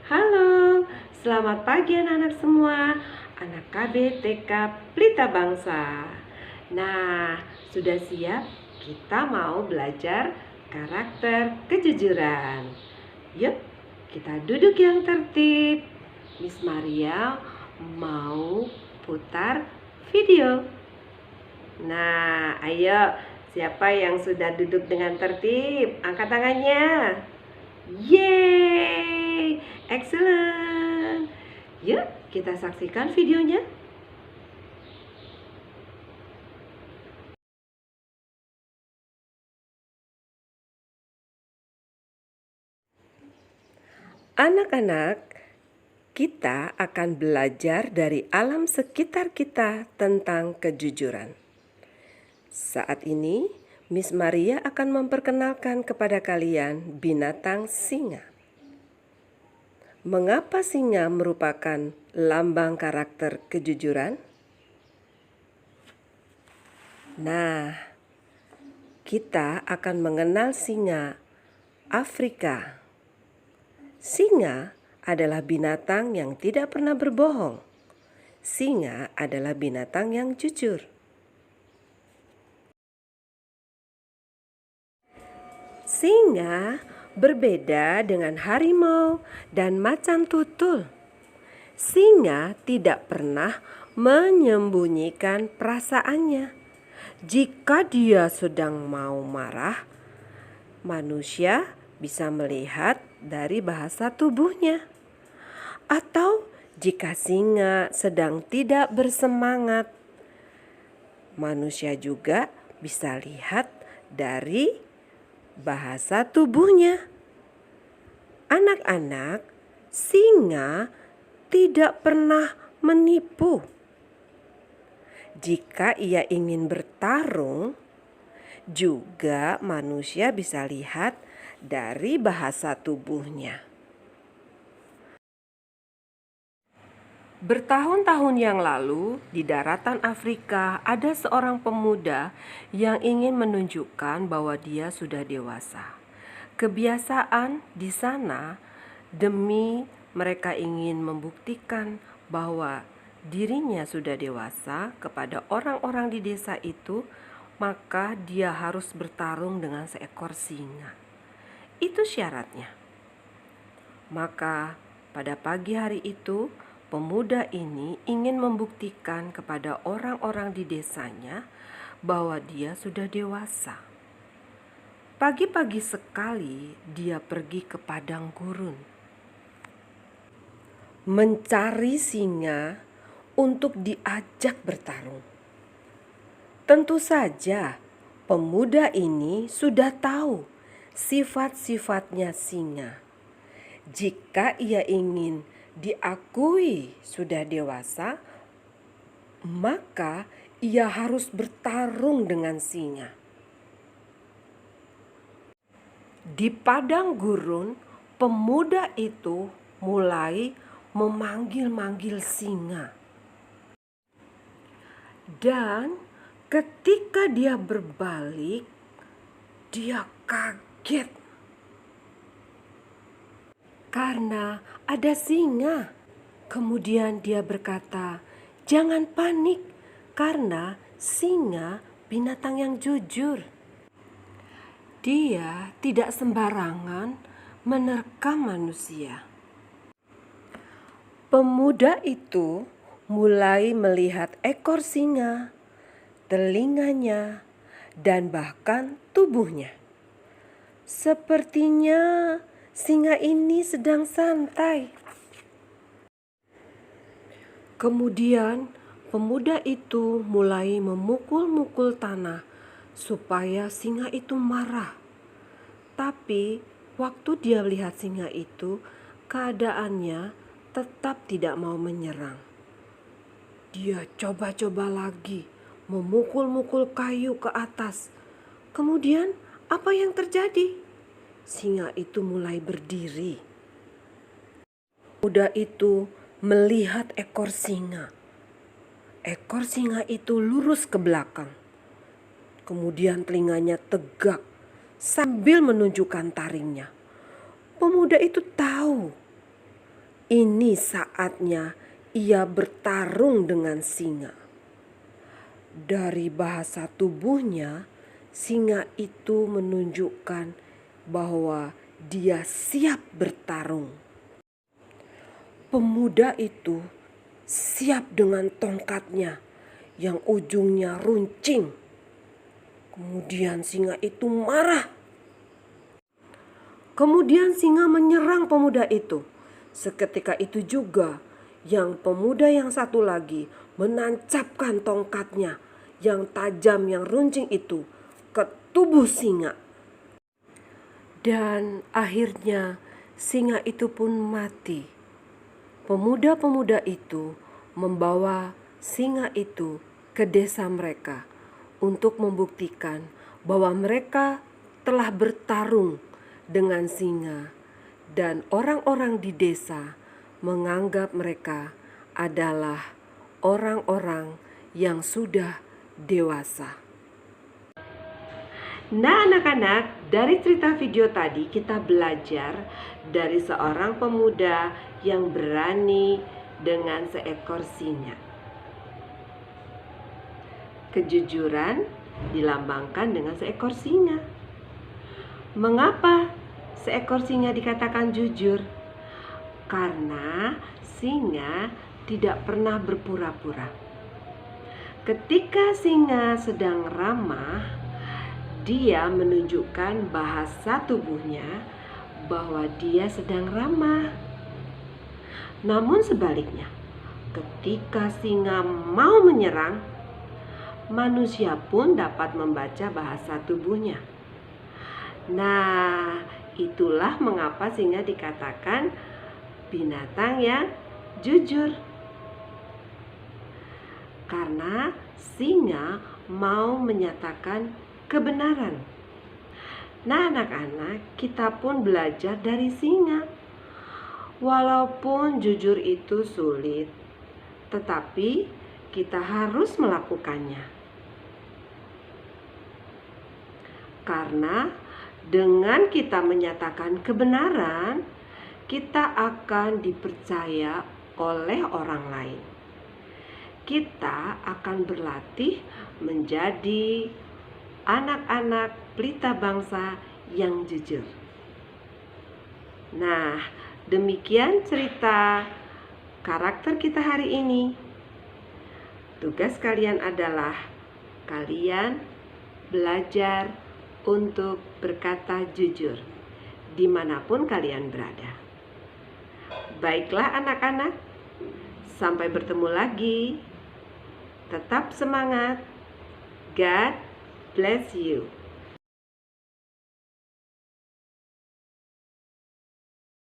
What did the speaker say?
Halo, selamat pagi anak-anak semua, anak KB TK Pelita Bangsa. Nah, sudah siap? Kita mau belajar karakter kejujuran. Yuk, kita duduk yang tertib. Miss Maria mau putar video. Nah, ayo, siapa yang sudah duduk dengan tertib? Angkat tangannya. Yeay, excellent. Yuk, kita saksikan videonya. Anak-anak, kita akan belajar dari alam sekitar kita tentang kejujuran. Saat ini, Miss Maria akan memperkenalkan kepada kalian binatang singa. Mengapa singa merupakan lambang karakter kejujuran? Nah, kita akan mengenal singa Afrika. Singa adalah binatang yang tidak pernah berbohong. Singa adalah binatang yang jujur. Singa berbeda dengan harimau dan macan tutul. Singa tidak pernah menyembunyikan perasaannya. Jika dia sedang mau marah, manusia bisa melihat dari bahasa tubuhnya. Atau jika singa sedang tidak bersemangat, manusia juga bisa lihat dari bahasa tubuhnya. Anak-anak, singa tidak pernah menipu. Jika ia ingin bertarung, juga manusia bisa lihat dari bahasa tubuhnya. Bertahun-tahun yang lalu, di daratan Afrika ada seorang pemuda yang ingin menunjukkan bahwa dia sudah dewasa. Kebiasaan di sana demi mereka ingin membuktikan bahwa dirinya sudah dewasa kepada orang-orang di desa itu, maka dia harus bertarung dengan seekor singa. Itu syaratnya. Maka pada pagi hari itu, pemuda ini ingin membuktikan kepada orang-orang di desanya bahwa dia sudah dewasa. Pagi-pagi sekali dia pergi ke padang gurun, mencari singa untuk diajak bertarung. Tentu saja pemuda ini sudah tahu sifat-sifatnya singa. Jika ia ingin diakui sudah dewasa, maka ia harus bertarung dengan singa. Di padang gurun, pemuda itu mulai memanggil-manggil singa. Dan ketika dia berbalik, dia kaget karena ada singa. Kemudian dia berkata, "Jangan panik, karena singa binatang yang jujur. Dia tidak sembarangan menerkam manusia." Pemuda itu mulai melihat ekor singa, telinganya, dan bahkan tubuhnya. Sepertinya singa ini sedang santai. Kemudian pemuda itu mulai memukul-mukul tanah supaya singa itu marah. Tapi waktu dia lihat singa itu, keadaannya tetap tidak mau menyerang. Dia coba-coba lagi memukul-mukul kayu ke atas. Kemudian apa yang terjadi? Singa itu mulai berdiri. Pemuda itu melihat ekor singa. Ekor singa itu lurus ke belakang. Kemudian telinganya tegak sambil menunjukkan taringnya. Pemuda itu tahu Ini saatnya ia bertarung dengan singa. Dari bahasa tubuhnya, singa itu menunjukkan bahwa dia siap bertarung. Pemuda itu siap dengan tongkatnya yang ujungnya runcing. Kemudian singa itu marah. Kemudian singa menyerang pemuda itu. Seketika itu juga yang pemuda yang satu lagi menancapkan tongkatnya yang tajam yang runcing itu ke tubuh singa. Dan akhirnya singa itu pun mati. Pemuda-pemuda itu membawa singa itu ke desa mereka untuk membuktikan bahwa mereka telah bertarung dengan singa, dan orang-orang di desa menganggap mereka adalah orang-orang yang sudah dewasa. Nah, anak-anak, dari cerita video tadi kita belajar dari seorang pemuda yang berani dengan seekor singa. Kejujuran dilambangkan dengan seekor singa. Mengapa seekor singa dikatakan jujur? Karena singa tidak pernah berpura-pura. Ketika singa sedang ramah, dia menunjukkan bahasa tubuhnya bahwa dia sedang ramah. Namun sebaliknya, ketika singa mau menyerang, manusia pun dapat membaca bahasa tubuhnya. Nah, itulah mengapa singa dikatakan binatang yang jujur. Karena singa mau menyatakan kebenaran. Nah, anak-anak, kita pun belajar dari singa. Walaupun jujur itu sulit, tetapi kita harus melakukannya. Karena dengan kita menyatakan kebenaran, kita akan dipercaya oleh orang lain. Kita akan berlatih menjadi anak-anak pelita bangsa yang jujur. Nah, demikian cerita karakter kita hari ini. Tugas kalian adalah kalian belajar untuk berkata jujur dimanapun kalian berada. Baiklah anak-anak, sampai bertemu lagi. Tetap semangat. God bless you.